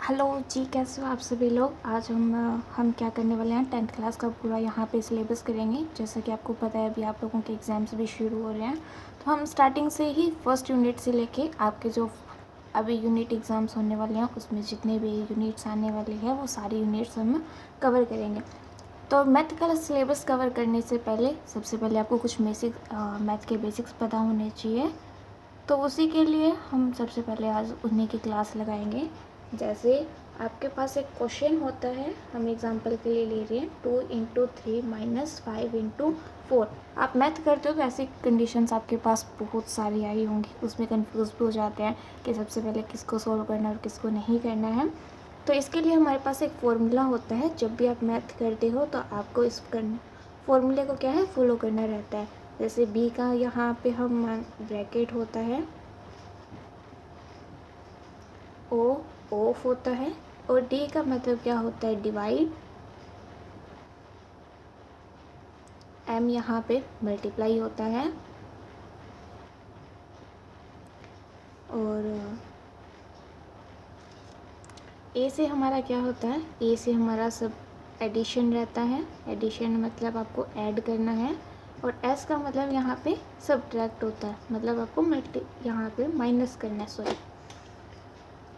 Hello जी, कैसे हो आप सभी लोग। आज हम क्या करने वाले हैं, 10th क्लास का पूरा यहाँ पे सिलेबस करेंगे। जैसा कि आपको पता है अभी आप लोगों के एग्ज़ाम्स भी शुरू हो रहे हैं, तो हम स्टार्टिंग से ही फर्स्ट यूनिट से लेके आपके जो अभी यूनिट एग्ज़ाम्स होने वाले हैं उसमें जितने भी यूनिट्स आने वाले हैं वो सारी यूनिट्स हम कवर करेंगे। तो मैथ का सिलेबस कवर करने से पहले सबसे पहले आपको कुछ मैथ के बेसिक्स पता होने चाहिए। तो उसी के लिए हम सबसे पहले आज उन्हीं की क्लास लगाएंगे। जैसे आपके पास एक क्वेश्चन होता है, हम एग्जांपल के लिए ले रहे हैं 2 × 3 - 5 × 4। आप मैथ करते हो तो ऐसी कंडीशंस आपके पास बहुत सारी आई होंगी, उसमें कंफ्यूज भी हो जाते हैं कि सबसे पहले किसको सोल्व करना है और किसको नहीं करना है। तो इसके लिए हमारे पास एक फॉर्मूला होता है। जब भी आप मैथ करते हो तो आपको इस फॉर्मूले को क्या है, फॉलो करना रहता है। जैसे बी का यहाँ पे हम ब्रैकेट होता है, ओ ऑफ होता है, और डी का मतलब क्या होता है, डिवाइड, एम यहाँ पे मल्टीप्लाई होता है, और ए से हमारा क्या होता है, ए से हमारा सब एडिशन रहता है। एडिशन मतलब आपको ऐड करना है। और एस का मतलब यहाँ पे सब्ट्रैक्ट होता है, मतलब आपको यहाँ पे माइनस करना है, सॉरी।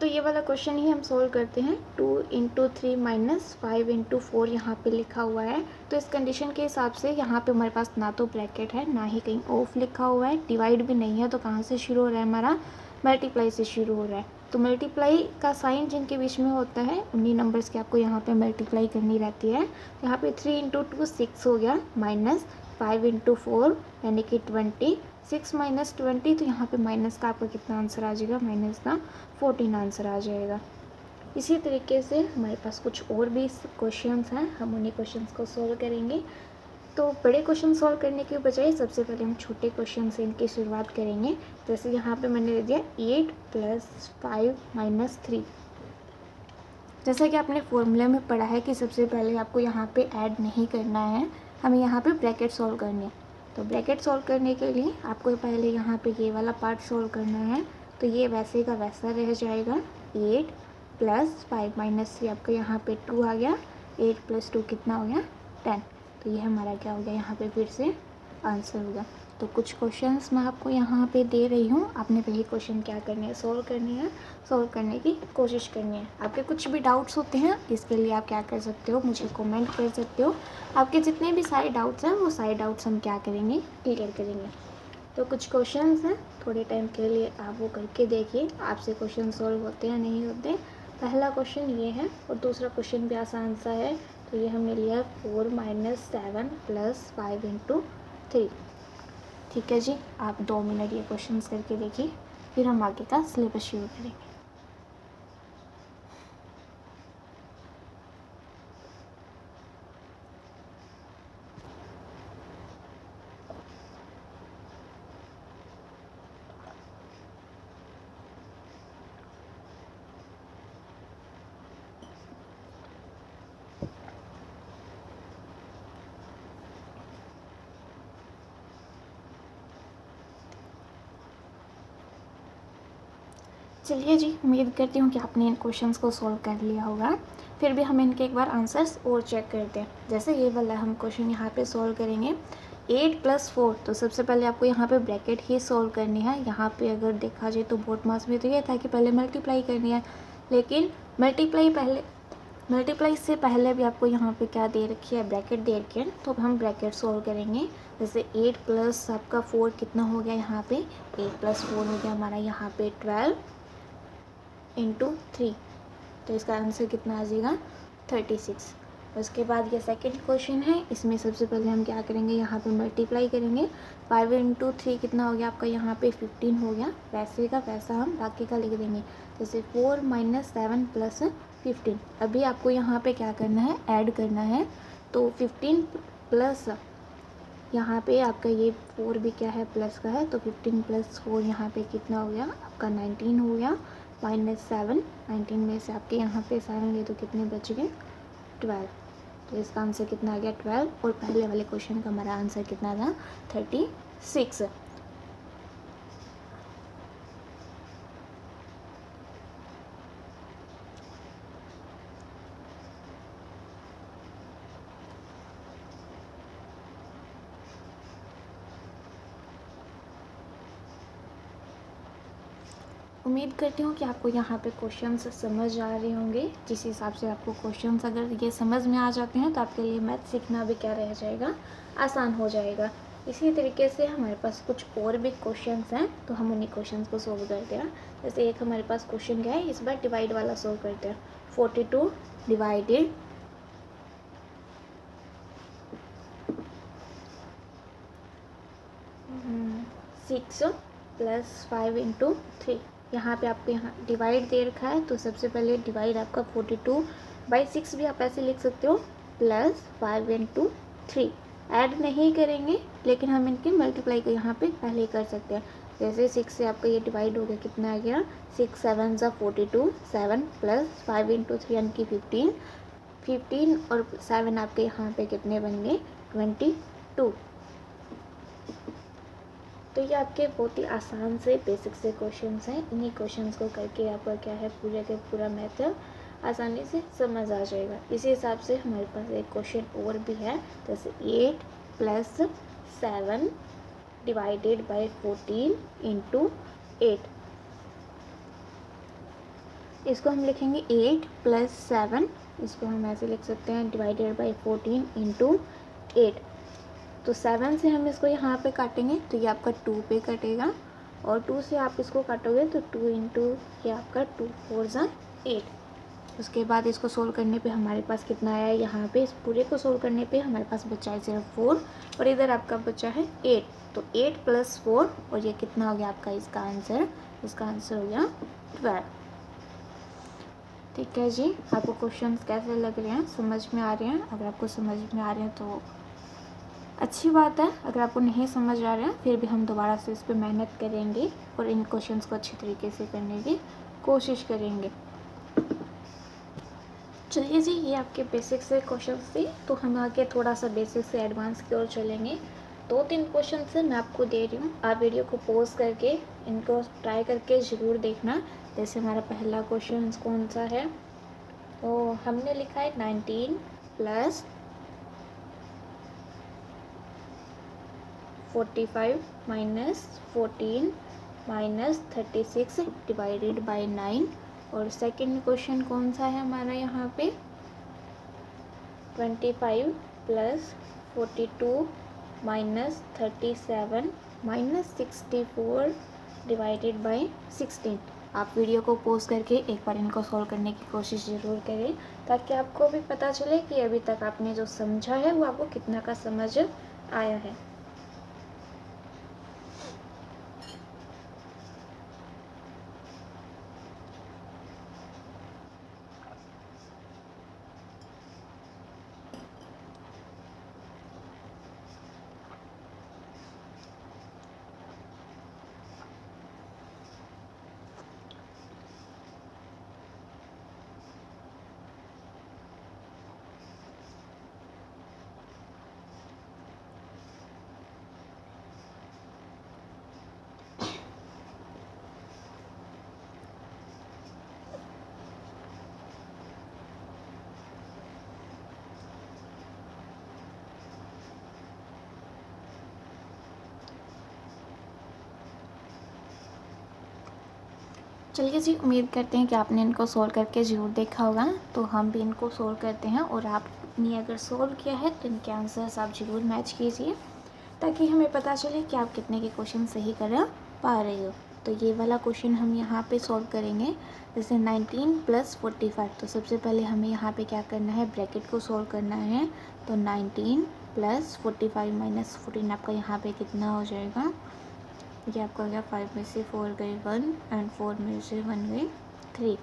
तो ये वाला क्वेश्चन ही हम सोल्व करते हैं। 2 × 3 - 5 × 4 यहाँ पे लिखा हुआ है। तो इस कंडीशन के हिसाब से यहाँ पे हमारे पास ना तो ब्रैकेट है, ना ही कहीं ऑफ लिखा हुआ है, डिवाइड भी नहीं है। तो कहाँ से शुरू हो रहा है, हमारा मल्टीप्लाई से शुरू हो रहा है। तो मल्टीप्लाई का साइन जिनके बीच में होता है उन्हीं नंबर्स की आपको यहाँ पे मल्टीप्लाई करनी रहती है। यहाँ पे 3 × 2 6 हो गया, माइनस 5 × 4 यानी कि 20, 6 - 20, तो यहाँ पे माइनस का आपका कितना आंसर आ जाएगा, माइनस का 14 आंसर आ जाएगा। इसी तरीके से हमारे पास कुछ और भी क्वेश्चंस हैं, हम उन्हीं क्वेश्चंस को सोल्व करेंगे। तो बड़े क्वेश्चन सोल्व करने के बजाय सबसे पहले हम छोटे क्वेश्चन से इनकी शुरुआत करेंगे। जैसे यहाँ पे मैंने दे दिया 8 + 5 - 3। जैसा कि आपने फॉर्मूले में पढ़ा है कि सबसे पहले आपको यहाँ पे ऐड नहीं करना है, हमें यहाँ पे ब्रैकेट सॉल्व करनी है। तो ब्रैकेट सॉल्व करने के लिए आपको पहले यहाँ पे ये वाला पार्ट सॉल्व करना है। तो ये वैसे का वैसा रह जाएगा। 8 + 5 - 3 आपका यहाँ पे 2 आ गया। 8 + 2 कितना हो गया, 10। तो ये हमारा क्या हो गया, यहाँ पे फिर से आंसर होगा। तो कुछ क्वेश्चंस मैं आपको यहाँ पे दे रही हूँ, आपने वही क्वेश्चन क्या करने हैं, सोल्व करने हैं, सोल्व करने की कोशिश करनी है। आपके कुछ भी डाउट्स होते हैं इसके लिए आप क्या कर सकते हो, मुझे कमेंट कर सकते हो। आपके जितने भी सारे डाउट्स हैं वो सारे डाउट्स हम क्या करेंगे, क्लियर करेंगे। तो कुछ क्वेश्चंस हैं, थोड़े टाइम के लिए आप वो करके देखिए आपसे क्वेश्चन सोल्व होते हैं नहीं होते। पहला क्वेश्चन ये है और दूसरा क्वेश्चन भी आसान सा है। तो ये हमने लिया 4 - 7 + 5 × 3। ठीक है जी, आप 2 मिनट ये क्वेश्चंस करके देखिए, फिर हम आगे का सिलेबस शुरू करेंगे। चलिए जी, उम्मीद करती हूँ कि आपने इन क्वेश्चंस को सॉल्व कर लिया होगा। फिर भी हम इनके एक बार आंसर्स और चेक करते हैं। जैसे ये वाला हम क्वेश्चन यहाँ पे सॉल्व करेंगे, 8 + 4। तो सबसे पहले आपको यहाँ पे ब्रैकेट ही सॉल्व करनी है। यहाँ पे अगर देखा जाए तो बोर्ड मार्क्स में तो ये था कि पहले मल्टीप्लाई करनी है, लेकिन मल्टीप्लाई से पहले भी आपको यहाँ पे क्या दे रखी है, ब्रैकेट दे रखी है। तो अब हम ब्रैकेट सॉल्व करेंगे। जैसे 8 + आपका 4 कितना हो गया, यहाँ पे 8 + 4 हो गया हमारा यहाँ पे 12 × 3। तो इसका आंसर कितना आ जाएगा, 36। उसके बाद ये सेकंड क्वेश्चन है, इसमें सबसे पहले हम क्या करेंगे, यहाँ पे मल्टीप्लाई करेंगे। 5 × 3 कितना हो गया आपका, यहाँ पे 15 हो गया। वैसे का वैसा हम बाकी का लिख देंगे। जैसे 4 - 7 + 15। अभी आपको यहाँ पे क्या करना है, ऐड करना है। तो 15 प्लस यहाँ पे आपका ये 4 भी क्या है, प्लस का है। तो 15 + 4 यहाँ पे कितना हो गया आपका, 19 हो गया। -7, 19 में से आपके यहाँ पे 7 गए तो कितने बच गए, 12। तो इसका आंसर कितना आ गया, 12। और पहले वाले क्वेश्चन का हमारा आंसर कितना था, 36। उम्मीद करती हूँ कि आपको यहाँ पे क्वेश्चंस समझ आ रहे होंगे। जिस हिसाब से आपको क्वेश्चंस अगर ये समझ में आ जाते हैं तो आपके लिए मैथ सीखना भी क्या रह जाएगा, आसान हो जाएगा। इसी तरीके से हमारे पास कुछ और भी क्वेश्चंस हैं, तो हम उन्हीं क्वेश्चंस को सोल्व करते हैं। जैसे एक हमारे पास क्वेश्चन क्या है, इस बार डिवाइड वाला सोल्व करते हैं। 42 डिवाइडेड 6 प्लस 5 इंटू 3। यहाँ पे आपको यहाँ डिवाइड दे रखा है, तो सबसे पहले डिवाइड आपका 42/6 भी आप ऐसे लिख सकते हो, प्लस 5 इंटू 3। ऐड नहीं करेंगे, लेकिन हम इनके मल्टीप्लाई को यहाँ पे पहले कर सकते हैं। जैसे 6 से आपका ये डिवाइड हो गया, कितना आ गया, 6 7 ज़ा 42, 7 प्लस 5 इंटू 3 यानी कि 15। 15 और 7 आपके यहाँ पे कितने बन गए, 22। तो ये आपके बहुत ही आसान से बेसिक से क्वेश्चंस हैं। इन्हीं क्वेश्चंस को करके आपका क्या है, पूरा के पूरा मैथ आसानी से समझ आ जाएगा। इसी हिसाब से हमारे पास एक क्वेश्चन और भी है, जैसे 8 प्लस 7 डिवाइडेड बाय 14 इंटू 8। इसको हम लिखेंगे 8 प्लस 7, इसको हम ऐसे लिख सकते हैं डिवाइडेड बाय 14 इंटू 8। तो 7 से हम इसको यहाँ पे काटेंगे तो ये आपका 2 पे कटेगा, और 2 से आप इसको काटोगे तो 2 इंटू ये आपका 2 4 ज़ा 8। उसके बाद इसको सोल्व करने पे हमारे पास कितना आया, यहाँ पे इस पूरे को सोल्व करने पे हमारे पास बचा है सिर्फ 4, और इधर आपका बचा है 8। तो 8 प्लस 4, और ये कितना हो गया आपका इसका आंसर, इसका आंसर हो गया 12। ठीक है जी, आपको क्वेश्चंस कैसे लग रहे हैं, समझ में आ रहे हैं? अगर आपको समझ में आ रहे हैं तो अच्छी बात है। अगर आपको नहीं समझ आ रहा है फिर भी हम दोबारा से इस पर मेहनत करेंगे और इन क्वेश्चंस को अच्छी तरीके से करने की कोशिश करेंगे। चलिए जी, ये आपके बेसिक से क्वेश्चंस थे, तो हम आगे थोड़ा सा बेसिक से एडवांस की ओर चलेंगे। 2-3 क्वेश्चन से मैं आपको दे रही हूँ, आप वीडियो को पॉज करके इनको ट्राई करके ज़रूर देखना। जैसे हमारा पहला क्वेश्चन कौन सा है, तो हमने लिखा है 19 plus 45 minus 14 minus 36 divided by 9। और सेकंड क्वेश्चन कौन सा है हमारा यहाँ पे, 25 plus 42 minus 37 minus 64 divided by 16। आप वीडियो को पॉज करके एक बार इनको सॉल्व करने की कोशिश ज़रूर करें, ताकि आपको भी पता चले कि अभी तक आपने जो समझा है वो आपको कितना का समझ आया है। चलिए जी, उम्मीद करते हैं कि आपने इनको सोल्व करके ज़रूर देखा होगा। तो हम भी इनको सोल्व करते हैं, और आपने अगर सोल्व किया है तो इनके आंसर्स आप ज़रूर मैच कीजिए, ताकि हमें पता चले कि आप कितने के क्वेश्चन सही कर पा रहे हो। तो ये वाला क्वेश्चन हम यहाँ पे सोल्व करेंगे। जैसे 19 प्लस 45, तो सबसे पहले हमें यहाँ पे क्या करना है, ब्रैकेट को सोल्व करना है। तो 19 प्लस 45 माइनस 14 आपका यहाँ पे कितना हो जाएगा, ये आपका हो गया 5 में से 4 गए 1 एंड 4 में से 1 गए 3,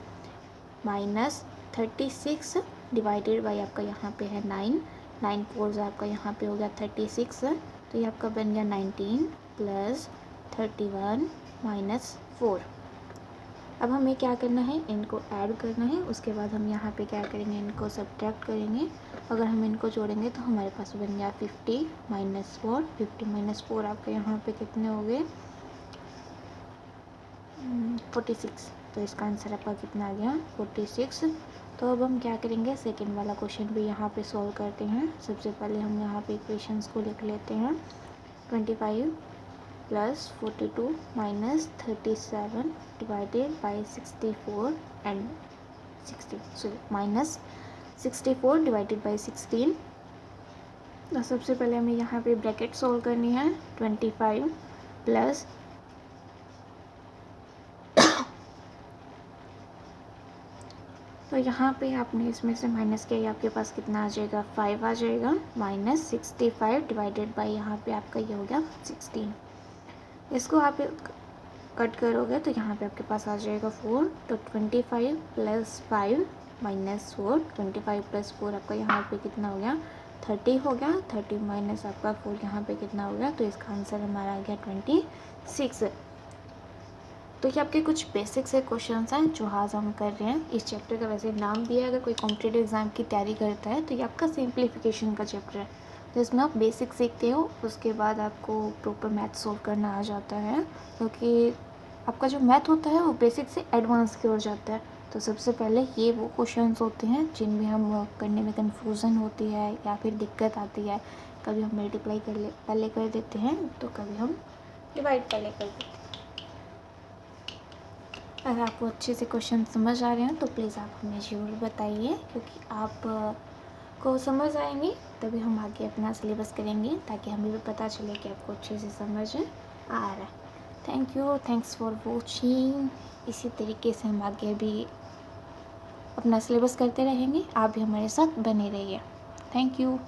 माइनस 36 डिवाइडेड बाई आपका यहाँ पे है 9, 9 4 आपका यहाँ पे हो गया 36, तो ये आपका बन गया 19 प्लस 31 माइनस 4। अब हमें क्या करना है, इनको ऐड करना है, उसके बाद हम यहाँ पे क्या करेंगे, इनको सब्ट्रैक्ट करेंगे। अगर हम इनको जोड़ेंगे तो हमारे पास बन गया 50 माइनस 4, 50 माइनस 4 आपके यहाँ पे कितने हो गए, 46। तो इसका आंसर आपका कितना आ गया, 46। तो अब हम क्या करेंगे, सेकंड वाला क्वेश्चन भी यहाँ पे सॉल्व करते हैं। सबसे पहले हम यहाँ पे इक्वेशंस को लिख लेते हैं। 25 plus 42 minus 37 divided by 64 and 60 minus 64 divided by 16। तो सबसे पहले हमें यहाँ पे ब्रैकेट सोल्व करनी है। 25 प्लस तो यहाँ पे आपने इसमें से माइनस किया, आपके पास कितना आ जाएगा 5 आ जाएगा, माइनस 65 डिवाइडेड बाई यहाँ पे आपका ये हो गया 16। इसको आप कट करोगे तो यहाँ पे आपके पास आ जाएगा 4। तो 25 प्लस 5 माइनस 4, 25 प्लस 4 आपका यहाँ पे कितना हो गया 30 हो गया। 30 माइनस आपका 4 यहाँ पे कितना हो गया, तो इसका आंसर हमारा आ गया 26। तो ये आपके कुछ बेसिक से क्वेश्चंस हैं जो आज हम कर रहे हैं। इस चैप्टर का वैसे नाम भी है, अगर कोई कॉम्पिटिटिव एग्जाम की तैयारी करता है तो ये आपका सिंप्लीफिकेशन का चैप्टर है। तो इसमें आप बेसिक सीखते हो, उसके बाद आपको प्रॉपर मैथ सोल्व करना आ जाता है, क्योंकि आपका जो मैथ होता है वो बेसिक से एडवांस की ओर जाता है। तो सबसे पहले ये वो क्वेश्चंस होते हैं जिनमें हम करने में कन्फ्यूज़न होती है या फिर दिक्कत आती है। कभी हम मल्टीप्लाई पहले कर देते हैं, तो कभी हम डिवाइड पहले कर देते हैं। अगर आपको अच्छे से क्वेश्चन समझ आ रहे हैं तो प्लीज़ आप हमें ज़रूर बताइए, क्योंकि आप को समझ आएंगे तभी हम आगे अपना सिलेबस करेंगे, ताकि हमें भी पता चले कि आपको अच्छे से समझ आ रहा है। Thank you, thanks for watching. इसी तरीके से हम आगे भी अपना सिलेबस करते रहेंगे, आप भी हमारे साथ बने रहिए। Thank you.